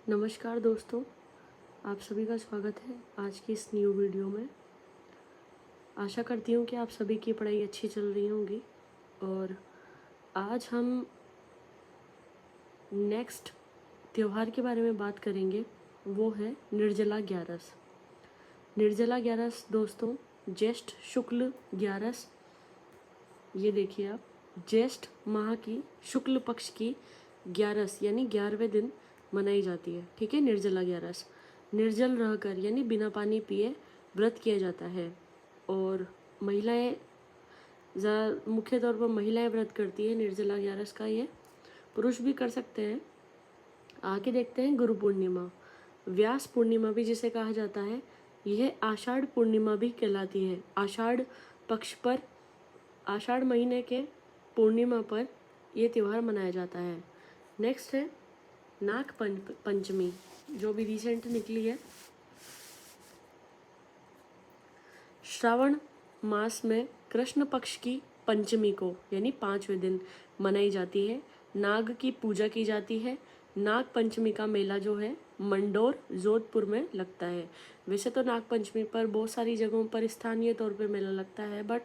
नमस्कार दोस्तों, आप सभी का स्वागत है आज की इस न्यू वीडियो में। आशा करती हूँ कि आप सभी की पढ़ाई अच्छी चल रही होंगी। और आज हम नेक्स्ट त्यौहार के बारे में बात करेंगे, वो है निर्जला ग्यारस। निर्जला ग्यारस दोस्तों ज्येष्ठ शुक्ल ग्यारस, ये देखिए आप, ज्येष्ठ माह की शुक्ल पक्ष की ग्यारस यानी 11वें दिन मनाई जाती है। ठीक है, निर्जला ग्यारस। निर्जल रहकर यानी बिना पानी पिए व्रत किया जाता है। और महिलाएं मुख्य तौर पर महिलाएं व्रत करती है निर्जला ग्यारस का। ये पुरुष भी कर सकते हैं। आगे देखते हैं गुरु पूर्णिमा, व्यास पूर्णिमा भी जिसे कहा जाता है। यह आषाढ़ पूर्णिमा भी कहलाती है। आषाढ़ पक्ष पर, आषाढ़ महीने के पूर्णिमा पर यह त्यौहार मनाया जाता है। नेक्स्ट है नाग पंचमी, जो भी रिसेंट निकली है। श्रावण मास में कृष्ण पक्ष की पंचमी को यानी 5वें दिन मनाई जाती है। नाग की पूजा की जाती है। नाग पंचमी का मेला जो है मंडोर जोधपुर में लगता है। वैसे तो नाग पंचमी पर बहुत सारी जगहों पर स्थानीय तौर पे मेला लगता है, बट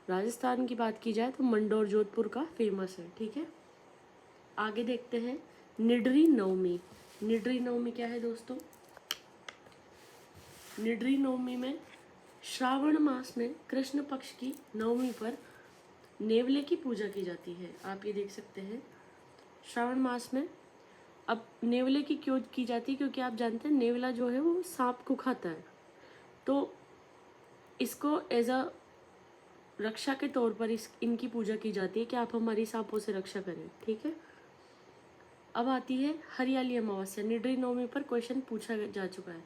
राजस्थान की बात की जाए तो मंडोर जोधपुर का फेमस है। ठीक है, आगे देखते हैं निडरी नवमी। निडरी नवमी क्या है दोस्तों? निडरी नवमी में श्रावण मास में कृष्ण पक्ष की नवमी पर नेवले की पूजा की जाती है। आप ये देख सकते हैं श्रावण मास में। अब नेवले की क्यों की जाती है? क्योंकि आप जानते हैं नेवला जो है वो सांप को खाता है, तो इसको एज अ रक्षा के तौर पर इनकी पूजा की जाती है कि आप हमारी सांपों से रक्षा करें। ठीक है, अब आती है हरियाली अमावस्या। निडरी नवमी पर क्वेश्चन पूछा जा चुका है।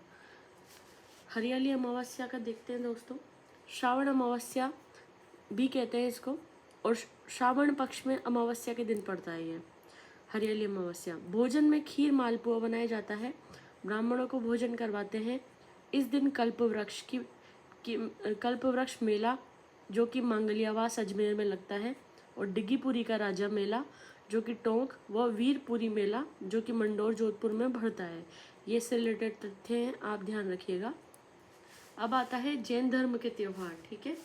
हरियाली अमावस्या का देखते हैं दोस्तों। श्रावण अमावस्या भी कहते हैं इसको, और श्रावण पक्ष में अमावस्या के दिन पड़ता है ये हरियाली अमावस्या। भोजन में खीर मालपुआ बनाया जाता है। ब्राह्मणों को भोजन करवाते हैं। इस दिन कल्पवृक्ष मेला जो कि मांगलियावास अजमेर में लगता है, और डिग्गीपुरी का राजा मेला जो कि टोंक, व वीरपुरी मेला जो कि मंडोर जोधपुर में भरता है। ये इससे रिलेटेड तथ्य हैं, आप ध्यान रखिएगा। अब आता है जैन धर्म के त्योहार। ठीक है,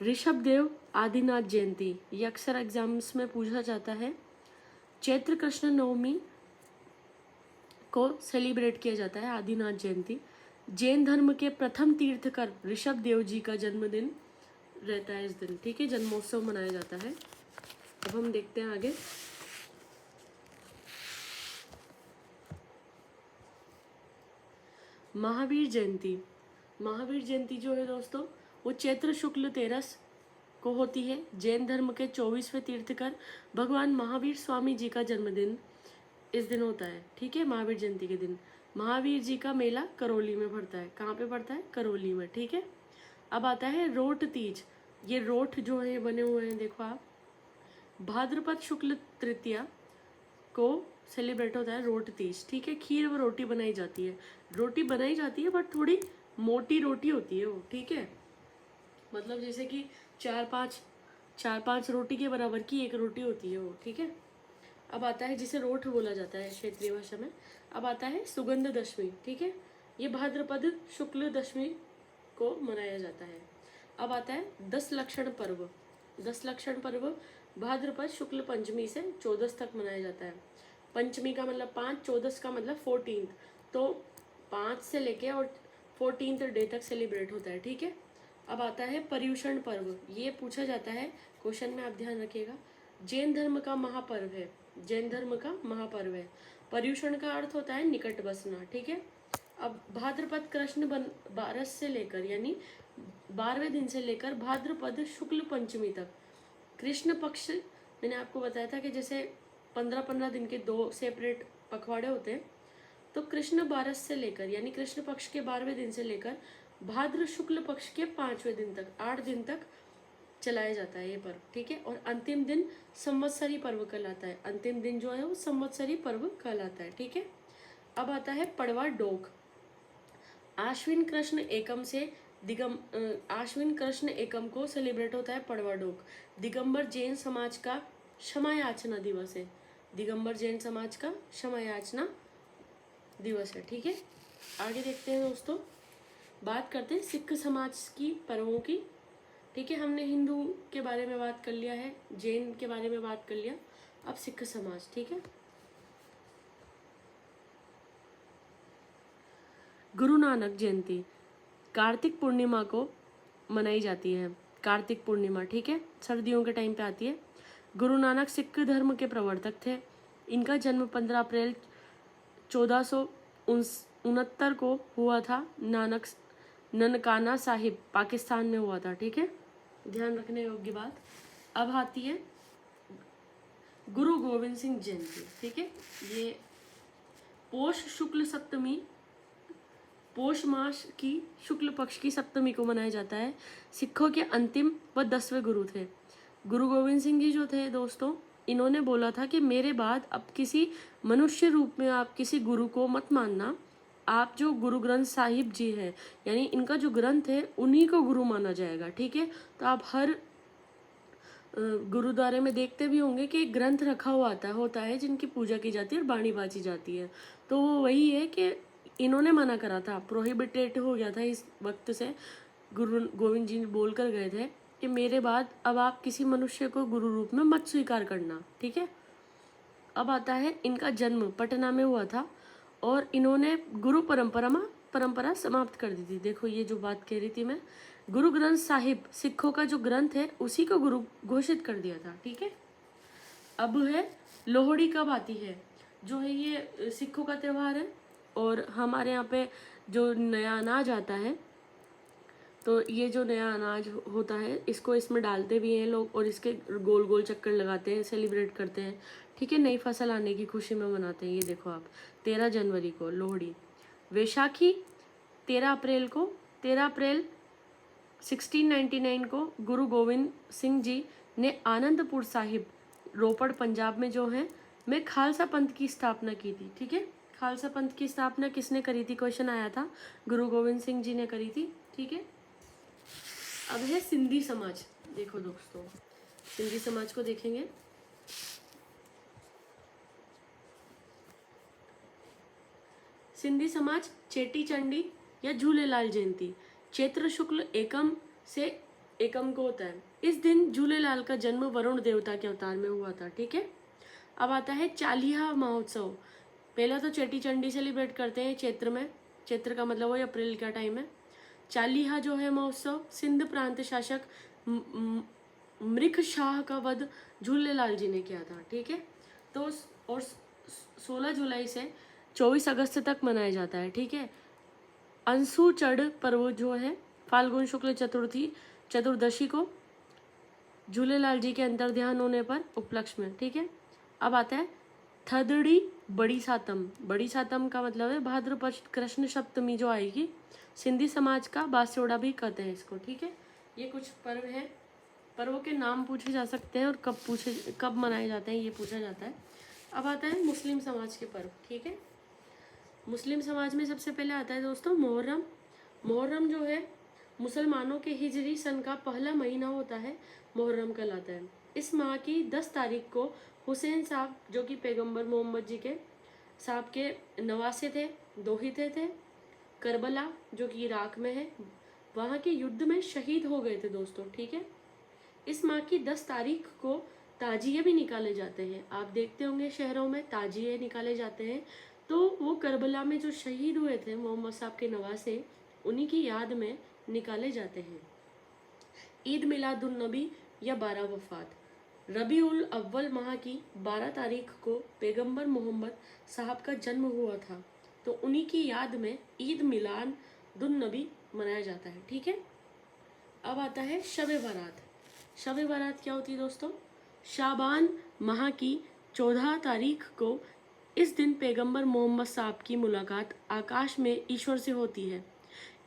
ऋषभ देव आदिनाथ जयंती, ये अक्सर एग्जाम्स में पूछा जाता है। चैत्र कृष्ण नवमी को सेलिब्रेट किया जाता है आदिनाथ जयंती। जैन धर्म के प्रथम तीर्थकर ऋषभ देव जी का जन्मदिन रहता है इस दिन। ठीक है, जन्मोत्सव मनाया जाता है। अब हम देखते हैं आगे। महावीर जयंती। महावीर जयंती जो है दोस्तों वो चैत्र शुक्ल 13 को होती है। जैन धर्म के 24वें तीर्थकर भगवान महावीर स्वामी जी का जन्मदिन इस दिन होता है। ठीक है, महावीर जयंती के दिन महावीर जी का मेला करौली में पड़ता है। कहाँ पे पड़ता है? करौली में। ठीक है, अब आता है रोट तीज। ये रोट जो है बने हुए हैं, देखो आप। भाद्रपद शुक्ल तृतीया को सेलिब्रेट होता है रोट तीज। ठीक है, खीर व रोटी बनाई जाती है। रोटी बनाई जाती है बट थोड़ी मोटी रोटी होती है वो। ठीक है, मतलब जैसे कि चार पांच रोटी के बराबर की एक रोटी होती है वो। ठीक है, अब आता है जिसे रोट बोला जाता है क्षेत्रीय भाषा में। अब आता है सुगंध दशमी। ठीक है, ये भाद्रपद शुक्ल दशमी को मनाया जाता है। अब आता है 10 लक्षण पर्व। 10 लक्षण पर्व भाद्रपद शुक्ल पंचमी से 14 तक मनाया जाता है। पंचमी का मतलब 5, 14 का मतलब 14, तो 5 से लेके और 14th डे तक सेलिब्रेट होता है। ठीक है, अब आता है पर्युषण पर्व। ये पूछा जाता है क्वेश्चन में, आप ध्यान रखिएगा। जैन धर्म का महापर्व है। जैन धर्म का महापर्व है। पर्युषण का अर्थ होता है निकट बसना। ठीक है, अब भाद्रपद कृष्ण 12 से लेकर यानी 12वें दिन से लेकर भाद्रपद शुक्ल पंचमी तक कृष्ण पक्ष, मैंने आपको बताया था कि जैसे 15-15 दिन के 2 सेपरेट पखवाड़े होते हैं, तो कृष्ण 12 से लेकर यानी कृष्ण पक्ष के 12वें दिन से लेकर भाद्र शुक्ल पक्ष के 5वें दिन तक 8 दिन तक चलाया जाता है ये पर्व। ठीक है, और अंतिम दिन संवत्सरी पर्व कहलाता है। अंतिम दिन जो है वो संवत्सरी पर्व कहलाता है। ठीक है, अब आता है पड़वा डोक। आश्विन कृष्ण एकम से आश्विन कृष्ण एकम को सेलिब्रेट होता है पड़वा डोक। दिगंबर जैन समाज का क्षमा याचना दिवस है। दिगंबर जैन समाज का क्षमा याचना दिवस है। ठीक है, आगे देखते हैं दोस्तों, बात करते हैं सिख समाज की पर्वों की। ठीक है, हमने हिंदू के बारे में बात कर लिया है, जैन के बारे में बात कर लिया, अब सिख समाज। ठीक है, गुरु नानक जयंती कार्तिक पूर्णिमा को मनाई जाती है। कार्तिक पूर्णिमा, ठीक है, सर्दियों के टाइम पे आती है। गुरु नानक सिख धर्म के प्रवर्तक थे। इनका जन्म 15 अप्रैल 1469 को हुआ था। ननकाना साहिब पाकिस्तान में हुआ था। ठीक है, ध्यान रखने योग्य बात। अब आती है गुरु गोविंद सिंह जयंती। ठीक है, ये पोष शुक्ल सप्तमी, पोष मास की शुक्ल पक्ष की सप्तमी को मनाया जाता है। सिखों के अंतिम व 10वें गुरु थे। गुरु गोविंद सिंह जी जो थे दोस्तों, इन्होंने बोला था कि मेरे बाद अब किसी मनुष्य रूप में आप किसी गुरु को मत मानना। आप जो गुरु ग्रंथ साहिब जी हैं, यानी इनका जो ग्रंथ है, उन्हीं को गुरु माना जाएगा। ठीक है, तो आप हर गुरुद्वारे में देखते भी होंगे कि एक ग्रंथ रखा हुआ होता है जिनकी पूजा की जाती है और बाणी बाजी जाती है। तो वो वही है कि इन्होंने मना करा था, प्रोहिबिटेड हो गया था इस वक्त से। गुरु गोविंद जी बोल कर गए थे कि मेरे बाद अब आप किसी मनुष्य को गुरु रूप में मत स्वीकार करना। ठीक है, अब आता है इनका जन्म पटना में हुआ था और इन्होंने गुरु परंपरा समाप्त कर दी थी। देखो ये जो बात कह रही थी मैं, गुरु ग्रंथ साहिब सिखों का जो ग्रंथ है उसी को गुरु घोषित कर दिया था। ठीक है, अब है लोहड़ी कब आती है, जो है ये सिखों का त्यौहार है और हमारे यहाँ पे जो नया अनाज आता है, तो ये जो नया अनाज होता है इसको इसमें डालते भी हैं लोग और इसके गोल गोल चक्कर लगाते हैं, सेलिब्रेट करते हैं। ठीक है, नई फसल आने की खुशी में मनाते हैं। ये देखो आप, 13 जनवरी को लोहड़ी। वैशाखी 13 अप्रैल को, 13 अप्रैल 1699 को गुरु गोविंद सिंह जी ने आनंदपुर साहिब रोपड़ पंजाब में जो है में खालसा पंथ की स्थापना की थी। ठीक है, खालसा पंथ की स्थापना किसने करी थी, क्वेश्चन आया था, गुरु गोविंद सिंह जी ने करी थी। ठीक है, अब है सिंधी समाज। देखो दोस्तों, सिंधी समाज को देखेंगे। सिंधी समाज चेटी चंडी या झूलेलाल जयंती चैत्र शुक्ल एकम से एकम को होता है। इस दिन झूलेलाल का जन्म वरुण देवता के अवतार में हुआ था। ठीक है, अब आता है चालीहा महोत्सव। पहला तो चेटी चंडी सेलिब्रेट करते हैं चैत्र में, चैत्र का मतलब वही अप्रैल का टाइम है। चालीहा जो है महोत्सव, सिंध प्रांत शासक मृख शाह का वध झूलेलाल जी ने किया था। ठीक है, तो और 16 जुलाई से 24 अगस्त तक मनाया जाता है। ठीक है, अंशु चढ़ पर्व जो है फाल्गुन शुक्ल चतुर्दशी को झूलेलाल जी के अंतर ध्यान होने पर उपलक्ष्य में। ठीक है, अब आता है थदड़ी बड़ी सातम। बड़ी सातम का मतलब है भाद्रपद कृष्ण सप्तमी जो आएगी। सिंधी समाज का बास्योड़ा भी कहते हैं इसको। ठीक है, ये कुछ पर्व हैं, पर्वों के नाम पूछे जा सकते हैं और कब मनाए जाते हैं ये पूछा जाता है। अब आता है मुस्लिम समाज के पर्व। ठीक है, मुस्लिम समाज में सबसे पहले आता है दोस्तों मुहर्रम। मुहर्रम जो है मुसलमानों के हिजरी सन का पहला महीना होता है, मुहर्रम कहलाता है। इस माह की 10 तारीख को हुसैन साहब जो कि पैगंबर मोहम्मद जी के साहब के नवासे थे, दोहिते थे, करबला जो कि इराक में है, वहाँ के युद्ध में शहीद हो गए थे दोस्तों। ठीक है, इस माह की 10 तारीख को ताजिए भी निकाले जाते हैं। आप देखते होंगे शहरों में ताजिए निकाले जाते हैं, तो वो करबला में जो शहीद हुए थे मोहम्मद साहब के नवासे, उन्हीं की याद में निकाले जाते हैं। ईद मिलादुन नबी या 12 वफात, रबी उल अव्वल माह की 12 तारीख को पैगंबर मोहम्मद साहब का जन्म हुआ था, तो उन्हीं की याद में ईद मिलादुन नबी मनाया जाता है। ठीक है, अब आता है शब-ए बारात। शब-ए बारात क्या होती है दोस्तों, शाबान माह की 14 तारीख को इस दिन पैगंबर मोहम्मद साहब की मुलाकात आकाश में ईश्वर से होती है।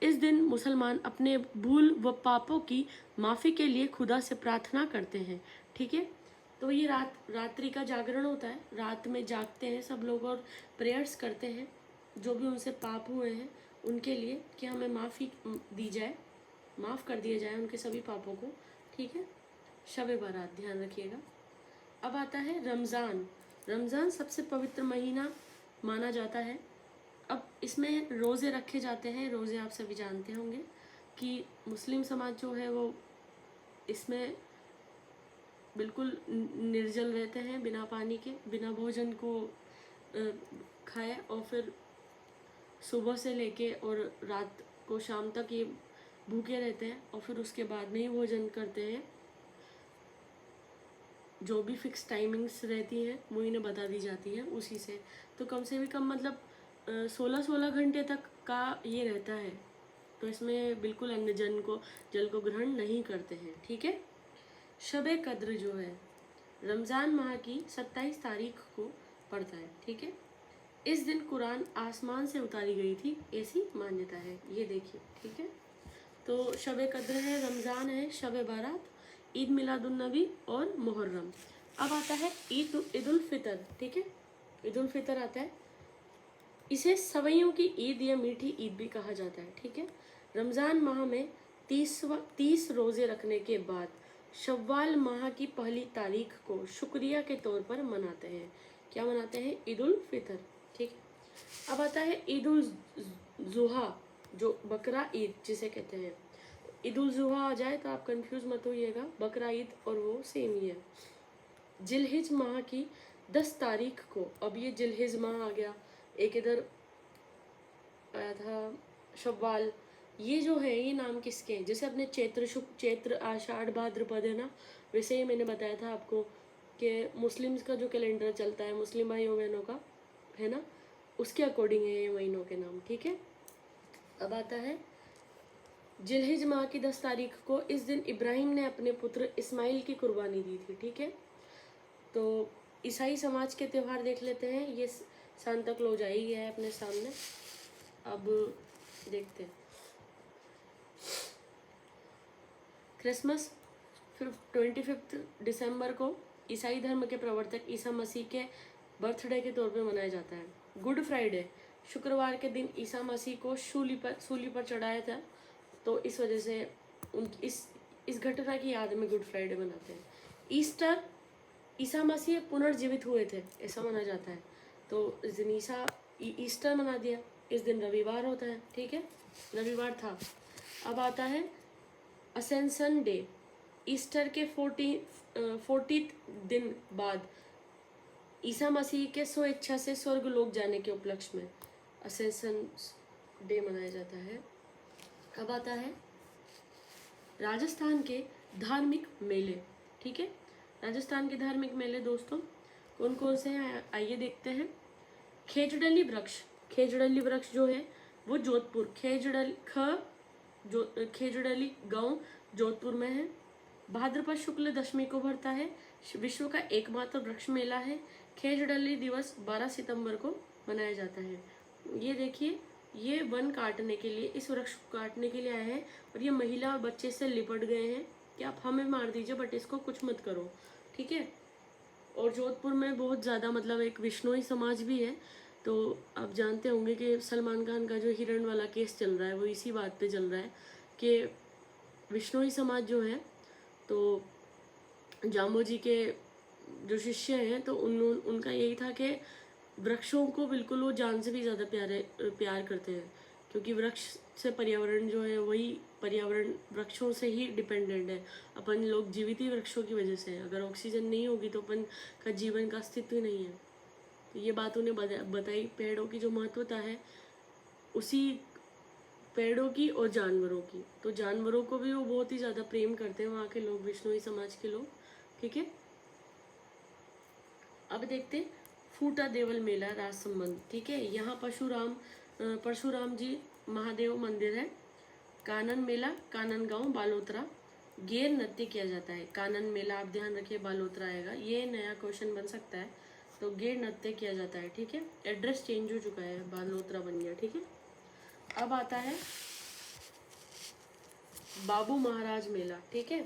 इस दिन मुसलमान अपने भूल व पापों की माफ़ी के लिए खुदा से प्रार्थना करते हैं। ठीक है, तो ये रात्रि का जागरण होता है, रात में जागते हैं सब लोग और प्रेयर्स करते हैं जो भी उनसे पाप हुए हैं उनके लिए, कि हमें माफ़ी दी जाए, माफ़ कर दिया जाए उनके सभी पापों को। ठीक है, शब-ए बारात ध्यान रखिएगा। अब आता है रमज़ान। रमज़ान सबसे पवित्र महीना माना जाता है। अब इसमें रोज़े रखे जाते हैं। रोज़े आप सभी जानते होंगे कि मुस्लिम समाज जो है वो इसमें बिल्कुल निर्जल रहते हैं, बिना पानी के, बिना भोजन को खाए, और फिर सुबह से लेके और रात को शाम तक ये भूखे रहते हैं, और फिर उसके बाद में ही भोजन करते हैं। जो भी फिक्स टाइमिंग्स रहती हैं वो इन्हें बता दी जाती है उसी से। तो कम से भी कम मतलब 16-16 घंटे तक का ये रहता है। तो इसमें बिल्कुल अन्य जल को ग्रहण नहीं करते हैं, ठीक है। शब-ए कद्र जो है रमज़ान माह की 27 तारीख को पड़ता है, ठीक है। इस दिन कुरान आसमान से उतारी गई थी, ऐसी मान्यता है। ये देखिए, ठीक है। तो शब-ए कद्र है, रमज़ान है, शब-ए बारात, ईद मिलादुन्नबी और मुहर्रम। अब आता है ईद उल फितर, ठीक है। ईद उल फितर आता है, इसे सवैयों की ईद या मीठी ईद भी कहा जाता है, ठीक है। रमज़ान माह में 30 रोज़े रखने के बाद शव्वाल माह की पहली तारीख को शुक्रिया के तौर पर मनाते हैं। क्या मनाते हैं? ईद उल फितर, ठीक है। अब आता है ईद उल जुहा, जो बकरा ईद जिसे कहते हैं। ईद उल जुहा आ जाए तो आप कंफ्यूज मत होइएगा, बकरा ईद और वो सेम ही है। जिलहिज माह की 10 तारीख को, अब ये जिलहिज माह आ गया, एक इधर आया था शव्वाल, ये जो है ये नाम किसके हैं? जैसे अपने चैत्र आषाढ़ भाद्रपद है ना, वैसे ही मैंने बताया था आपको कि मुस्लिम्स का जो कैलेंडर चलता है, मुस्लिम भाइयों बहनों का है ना, उसके अकॉर्डिंग है ये महीनों के नाम, ठीक है। अब आता है जिलहिज माह की 10 तारीख को, इस दिन इब्राहिम ने अपने पुत्र इस्माइल की कुर्बानी दी थी, ठीक है। तो ईसाई समाज के त्यौहार देख लेते हैं। ये सांता क्लॉज आई है अपने सामने, अब देखते हैं। क्रिसमस 25 दिसंबर को ईसाई धर्म के प्रवर्तक ईसा मसीह के बर्थडे के तौर पे मनाया जाता है। गुड फ्राइडे, शुक्रवार के दिन ईसा मसीह को सूली पर चढ़ाया था, तो इस वजह से इस घटना की याद में गुड फ्राइडे मनाते हैं। ईस्टर, ईसा मसीह पुनर्जीवित हुए थे ऐसा माना जाता है, तो इस दिन ईस्टर मना दिया। इस दिन रविवार होता है, ठीक है, रविवार था। अब आता है असेंशन डे, ईस्टर के 40 दिन बाद ईसा मसीह के स्वेच्छा से स्वर्ग लोक जाने के उपलक्ष्य में असेंशन डे मनाया जाता है। अब आता है राजस्थान के धार्मिक मेले, ठीक है। राजस्थान के धार्मिक मेले दोस्तों कौन कौन से हैं, आइए देखते हैं। खेजड़ली वृक्ष जो है वो जोधपुर, खेजड़ली गांव जोधपुर में है। भाद्रपद शुक्ल दशमी को भरता है। विश्व का एकमात्र वृक्ष मेला है। खेजड़ली दिवस 12 सितंबर को मनाया जाता है। ये देखिए, ये वन काटने के लिए, इस वृक्ष को काटने के लिए आए हैं, और ये महिला और बच्चे से लिपट गए हैं कि आप हमें मार दीजिए बट इसको कुछ मत करो, ठीक है। और जोधपुर में बहुत ज़्यादा मतलब एक विश्नोई समाज भी है। तो आप जानते होंगे कि सलमान खान का जो हिरण वाला केस चल रहा है वो इसी बात पे चल रहा है कि विश्नोई समाज जो है, तो जाम्बो जी के जो शिष्य हैं तो उनका यही था कि वृक्षों को बिल्कुल वो जान से भी ज़्यादा प्यार करते हैं, क्योंकि वृक्ष से पर्यावरण जो है वही पर्यावरण वृक्षों से ही डिपेंडेंट है। अपन लोग जीवित ही वृक्षों की वजह से है। अगर ऑक्सीजन नहीं होगी तो अपन का जीवन का अस्तित्व ही नहीं है। तो ये बात उन्हें बताई, पेड़ों की जो महत्वता है उसी पेड़ों की और जानवरों की। तो जानवरों को भी वो बहुत ही ज़्यादा प्रेम करते हैं वहाँ के लोग, विश्नोई समाज के लोग, ठीक है। अब देखते फूटा देवल मेला राजसमंद, ठीक है। यहाँ परशुराम जी महादेव मंदिर है। कानन मेला, कानन गांव, बालोतरा। गेर नृत्य किया जाता है। कानन मेला आप ध्यान रखिए, बालोतरा आएगा, ये नया क्वेश्चन बन सकता है। तो गेर नृत्य किया जाता है, ठीक है। एड्रेस चेंज हो चुका है, बालोतरा बन गया, ठीक है। अब आता है बाबू महाराज मेला, ठीक है।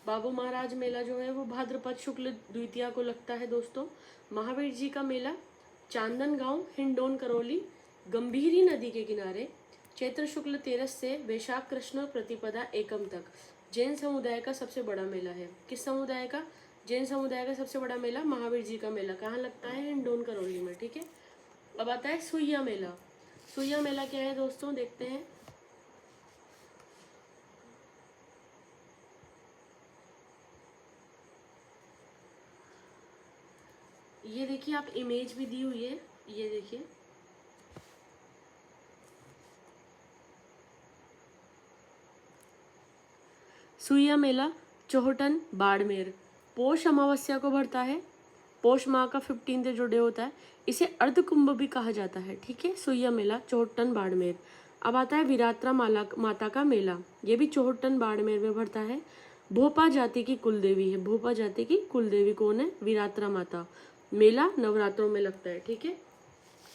बाबू महाराज मेला जो है वो भाद्रपद शुक्ल द्वितीया को लगता है दोस्तों। महावीर जी का मेला चांदन गांव, हिंडोन करौली, गंभीरी नदी के किनारे, चैत्र शुक्ल 13 से वैशाख कृष्ण प्रतिपदा एकम तक जैन समुदाय का सबसे बड़ा मेला है। किस समुदाय का? जैन समुदाय का सबसे बड़ा मेला महावीर जी का मेला कहाँ लगता है? हिंडोन करौली में, ठीक है। अब आता है सुइया मेला। सुइया मेला क्या है दोस्तों, देखते हैं। ये देखिए, आप इमेज भी दी हुई है, ये देखिए। सुइया मेला चौहटन बाड़मेर पौष अमावस्या को भरता है। पौष माह का 15 जो डे होता है, इसे अर्ध कुंभ भी कहा जाता है। ठीक है, सुइया मेला चौहटन बाड़मेर। अब आता है वीरात्रा माता का मेला, ये भी चौहटन बाड़मेर में भरता है। भोपा जाति की कुल देवी है। भोपा जाति की कुल देवी कौन है? वीरात्रा माता। मेला नवरात्रों में लगता है। ठीक है,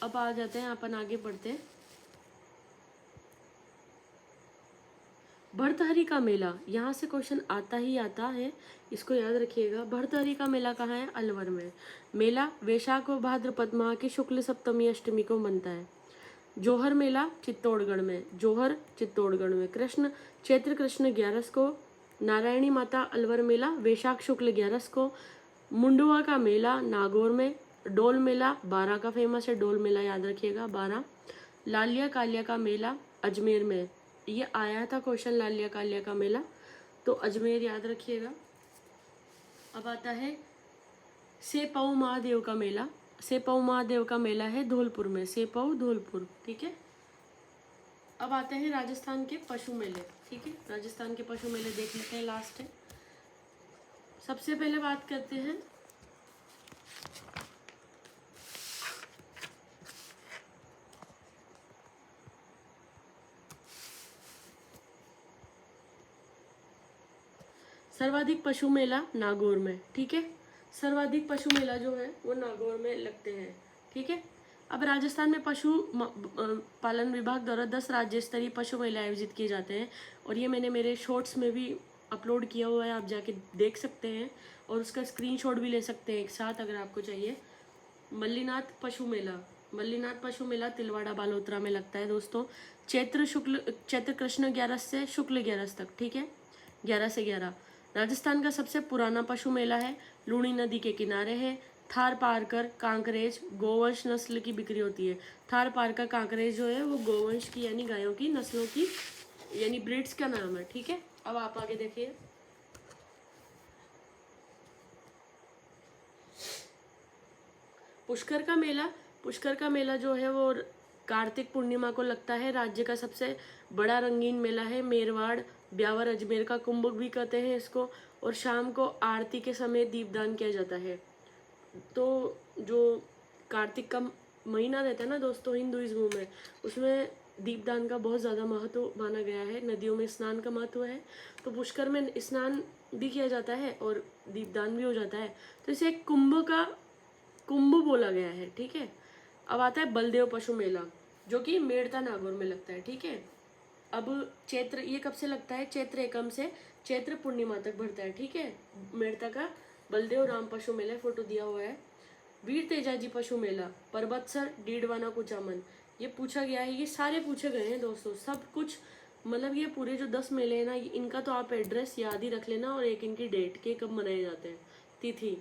अब आ जाते हैं, अपन आगे बढ़ते हैं। भर्तहरि का मेला, यहाँ से क्वेश्चन आता ही आता है, इसको याद रखिएगा। भर्तहरि का मेला कहाँ है? अलवर में। मेला वैशाख व भाद्रपद माह की शुक्ल सप्तमी अष्टमी को बनता है। जोहर मेला चित्तौड़गढ़ में। जोहर चित्तौड़गढ़ में। कृष्ण चैत्र कृष्ण 11 को। नारायणी माता अलवर मेला वैशाख शुक्ल 11 को। मुंडुआ का मेला नागौर में। डोल मेला 12 का फेमस है, डोल मेला याद रखिएगा 12। लालिया कालिया का मेला अजमेर में। ये आया था क्वेश्चन, लालिया कालिया का मेला, तो अजमेर याद रखिएगा। अब आता है सेपऊ महादेव का मेला। सेपऊ महादेव का मेला है धौलपुर में। सेपऊ धौलपुर। ठीक है, अब आते हैं राजस्थान के पशु मेले। ठीक है, राजस्थान के पशु मेले देख लेते हैं, लास्ट है। सबसे पहले बात करते हैं सर्वाधिक पशु मेला नागौर में। ठीक है, सर्वाधिक पशु मेला जो है वो नागौर में लगते हैं। ठीक है, अब राजस्थान में पशु पालन विभाग द्वारा 10 राज्य स्तरीय पशु मेले आयोजित किए जाते हैं, और ये मैंने मेरे शॉर्ट्स में भी अपलोड किया हुआ है, आप जाके देख सकते हैं, और उसका स्क्रीनशॉट भी ले सकते हैं एक साथ अगर आपको चाहिए। मल्लीनाथ पशु मेला। मल्लीनाथ पशु मेला तिलवाड़ा बालोतरा में लगता है दोस्तों। चैत्र कृष्ण 11 से शुक्ल 11 तक। ठीक है, 11 से 11। राजस्थान का सबसे पुराना पशु मेला है, लूणी नदी के किनारे है। थार पारकर कांकरेज गोवंश नस्ल की बिक्री होती है। थार पारकर कांकरेज जो है वो गोवंश की यानी गायों की नस्लों की यानी ब्रीड्स का नाम है। ठीक है, अब आप आगे देखिए। पुष्कर का मेला। पुष्कर का मेला जो है वो कार्तिक पूर्णिमा को लगता है। राज्य का सबसे बड़ा रंगीन मेला है। मेरवाड़ ब्यावर अजमेर का कुंभ भी कहते हैं इसको, और शाम को आरती के समय दीपदान किया जाता है। तो जो कार्तिक का महीना रहता है ना दोस्तों हिंदुइज्म में, उसमें दीपदान का बहुत ज़्यादा महत्व माना गया है। नदियों में स्नान का महत्व है, तो पुष्कर में स्नान भी किया जाता है और दीपदान भी हो जाता है, तो इसे एक कुंभ बोला गया है। ठीक है, अब आता है बलदेव पशु मेला, जो कि मेड़ता नागौर में लगता है। ठीक है, अब चैत्र, ये कब से लगता है? चैत्र एकम से चैत्र पूर्णिमा तक भरता है। ठीक है, मेड़ता का बलदेव राम पशु मेला, फोटो दिया हुआ है। वीर तेजाजी पशु मेला परबतसर डीडवाना कुचामन, ये पूछा गया है, ये सारे पूछे गए हैं दोस्तों, सब कुछ, मतलब ये पूरे जो 10 मेले हैं ना, इनका तो आप एड्रेस याद ही रख लेना, और एक इनकी डेट के कब मनाए जाते हैं, तिथि।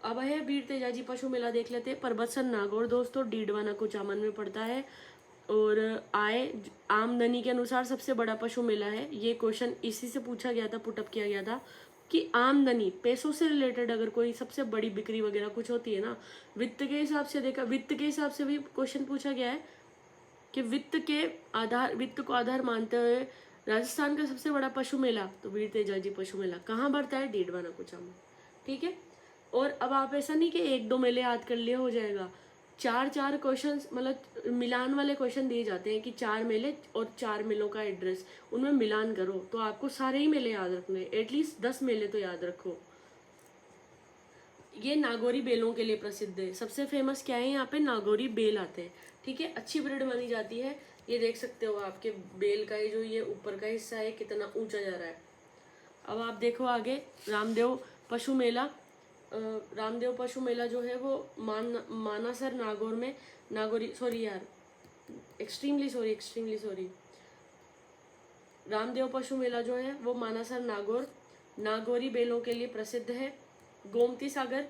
अब है वीर तेजाजी पशु मेला, देख लेते हैं। परबतसर नागौर दोस्तों डीडवाना कुचामन में पड़ता है, और आमदनी के अनुसार सबसे बड़ा पशु मेला है। ये क्वेश्चन इसी से पूछा गया था, पुटअप किया गया था कि आमदनी, पैसों से रिलेटेड अगर कोई सबसे बड़ी बिक्री वगैरह कुछ होती है ना, वित्त के हिसाब से देखा, वित्त के हिसाब से भी क्वेश्चन पूछा गया है कि वित्त को आधार मानते हुए राजस्थान का सबसे बड़ा पशु मेला, तो वीर तेजाजी पशु मेला कहाँ बढ़ता है? डीडवाना कुचामन। ठीक है, और अब आप ऐसा नहीं कि 1-2 मेले याद कर लिए हो जाएगा, 4-4 क्वेश्चन, मतलब मिलान वाले क्वेश्चन दिए जाते हैं कि 4 मेले और 4 मेलों का एड्रेस, उनमें मिलान करो, तो आपको सारे ही मेले याद रखने, एटलीस्ट 10 मेले तो याद रखो। ये नागौरी बेलों के लिए प्रसिद्ध है। सबसे फेमस क्या है यहाँ पे? नागौरी बेल आते हैं। ठीक है, अच्छी ब्रीड मानी जाती है। ये देख सकते हो आपके बेल का जो ये ऊपर का हिस्सा है कितना ऊंचा जा रहा है। अब आप देखो आगे, रामदेव पशु मेला। रामदेव पशु मेला जो है वो मानासर नागौर में, नागौरी, सॉरी यार, एक्सट्रीमली सॉरी। रामदेव पशु मेला जो है वो मानासर नागौर नागौरी बेलों के लिए प्रसिद्ध है। गोमती सागर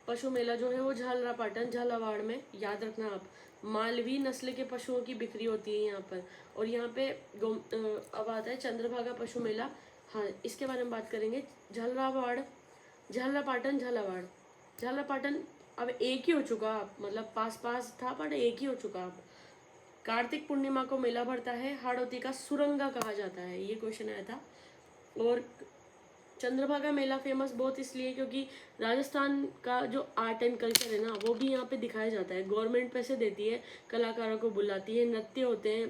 पशु मेला जो है वो झालरापाटन झालावाड़ में, याद रखना आप। मालवी नस्ल के पशुओं की बिक्री होती है यहाँ पर। और यहाँ पे अब आता है चंद्रभागा पशु मेला। हाँ, इसके बारे में बात करेंगे। झालरापाटन झालावाड़। झालरापाटन अब एक ही हो चुका, मतलब पास पास था पर एक ही हो चुका अब। कार्तिक पूर्णिमा को मेला भरता है, हाड़ौती का सुरंगा कहा जाता है, ये क्वेश्चन आया था। और चंद्रभागा मेला फेमस बहुत इसलिए क्योंकि राजस्थान का जो आर्ट एंड कल्चर है ना, वो भी यहाँ पे दिखाया जाता है। गवर्नमेंट पैसे देती है, कलाकारों को बुलाती है, नृत्य होते हैं,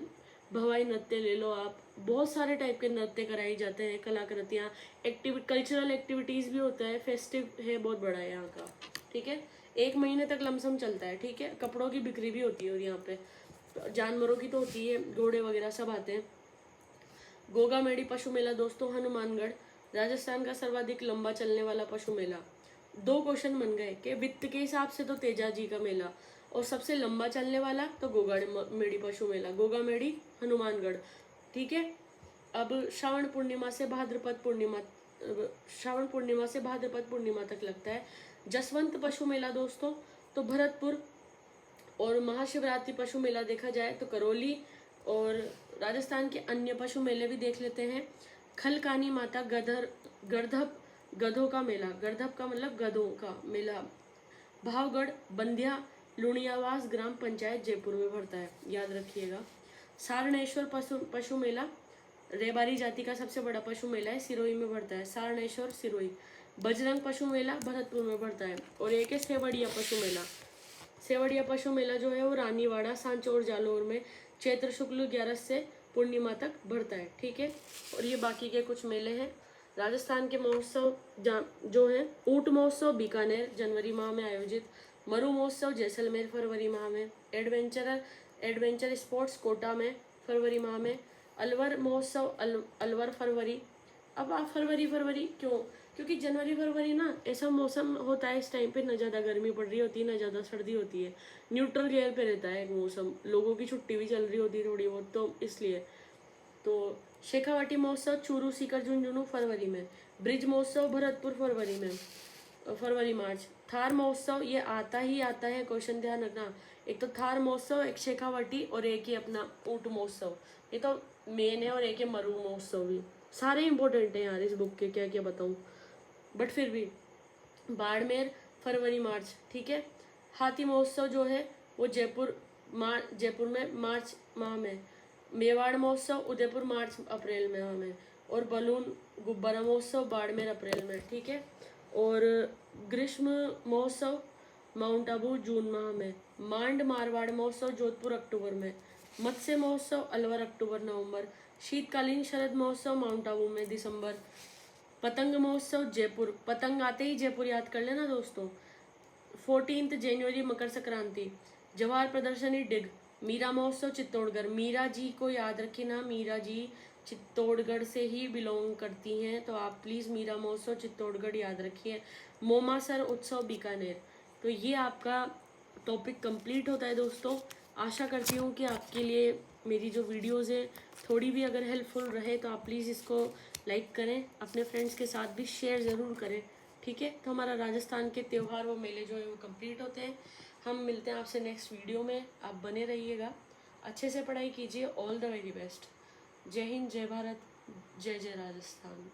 भवाई नृत्य ले लो आप, बहुत सारे टाइप के नृत्य कराए जाते हैं, कलाकृतियाँ, कल्चरल एक्टिविटीज़ भी होता है, फेस्टिव है बहुत बड़ा है यहाँ का, ठीक है। 1 महीने तक लमसम चलता है, ठीक है। कपड़ों की बिक्री भी होती है और यहाँ पे जानवरों की तो होती है, घोड़े वगैरह सब आते हैं। गोगा मेडी पशु मेला दोस्तों हनुमानगढ़, राजस्थान का सर्वाधिक लंबा चलने वाला पशु मेला। 2 क्वेश्चन बन गए कि वित्त के हिसाब से तो तेजाजी का मेला, और सबसे लंबा चलने वाला तो गोगा मेडी पशु मेला, गोगा मेडी हनुमानगढ़, ठीक है। अब श्रावण पूर्णिमा से भाद्रपद पूर्णिमा तक लगता है। जसवंत पशु मेला दोस्तों तो भरतपुर, और महाशिवरात्रि पशु मेला देखा जाए तो करौली। और राजस्थान के अन्य पशु मेले भी देख लेते हैं। खलकानी माता गर्धप गधों का मेला, गर्धप का मतलब गधों का मेला, भावगढ़ बंध्या लुणियावास ग्राम पंचायत जयपुर में भरता है, याद रखिएगा। सारणेश्वर पशु मेला रेबारी जाति का सबसे बड़ा पशु मेला है, सिरोही में भरता है, सारणेश्वर सिरोही। बजरंग पशु मेला भरतपुर में भरता है। और एक है सेवड़िया पशु मेला। सेवड़िया पशु मेला जो है वो रानीवाड़ा सांचौर जालौर में चैत्र शुक्ल 11 से पूर्णिमा तक भरता है, ठीक है। और ये बाकी के कुछ मेले हैं। राजस्थान के महोत्सव जो है, ऊंट महोत्सव बीकानेर जनवरी माह में आयोजित, मरु महोत्सव जैसलमेर फरवरी माह में, एडवेंचर स्पोर्ट्स कोटा में फरवरी माह में, अलवर महोत्सव अलवर फरवरी। अब आप फरवरी क्यों? क्योंकि जनवरी फरवरी ना ऐसा मौसम होता है, इस टाइम पे ना ज़्यादा गर्मी पड़ रही होती है ना ज़्यादा सर्दी होती है, न्यूट्रल गियर पे रहता है मौसम, लोगों की छुट्टी भी चल रही होती है थोड़ी बहुत, तो इसलिए। तो शेखावाटी महोत्सव चूरू सीकर झुंझुनू फरवरी में, ब्रिज महोत्सव भरतपुर फरवरी में, फरवरी मार्च। थार महोत्सव ये आता है, क्वेश्चन ध्यान रखना। एक तो थार महोत्सव, एक शेखावाटी, और एक ही अपना ऊंट महोत्सव, ये तो मेन है। और एक है मरु महोत्सव भी। सारे इंपॉर्टेंट हैं यार इस बुक के, क्या क्या बताऊँ, बट फिर भी। बाड़मेर फरवरी मार्च, ठीक है। हाथी महोत्सव जो है वो जयपुर में मार्च माह में, मेवाड़ महोत्सव उदयपुर मार्च अप्रैल माह में, और बलून गुब्बारा महोत्सव बाड़मेर अप्रैल में, ठीक है। और ग्रीष्म महोत्सव माउंट आबू जून माह में, मांड मारवाड़ महोत्सव जोधपुर अक्टूबर में, मत्स्य महोत्सव अलवर अक्टूबर नवंबर, शीतकालीन शरद महोत्सव माउंट आबू में दिसंबर, पतंग महोत्सव जयपुर, पतंग आते ही जयपुर याद कर लेना दोस्तों। 14 जनवरी मकर संक्रांति, जवाहर प्रदर्शनी डिग, मीरा महोत्सव चित्तौड़गढ़, मीरा जी को याद रखिए ना, मीरा जी चित्तौड़गढ़ से ही बिलोंग करती हैं, तो आप प्लीज़ मीरा महोत्सव चित्तौड़गढ़ याद रखिए। मोमासर उत्सव बीकानेर। तो ये आपका टॉपिक कंप्लीट होता है दोस्तों। आशा करती हूँ कि आपके लिए मेरी जो वीडियोज़ है थोड़ी भी अगर हेल्पफुल रहे तो आप प्लीज़ इसको लाइक करें, अपने फ्रेंड्स के साथ भी शेयर ज़रूर करें, ठीक है। तो हमारा राजस्थान के त्यौहार व मेले जो है वो कंप्लीट होते हैं। हम मिलते हैं आपसे नेक्स्ट वीडियो में, आप बने रहिएगा, अच्छे से पढ़ाई कीजिए। All the very best. जय हिंद, जय भारत, जय जय राजस्थान।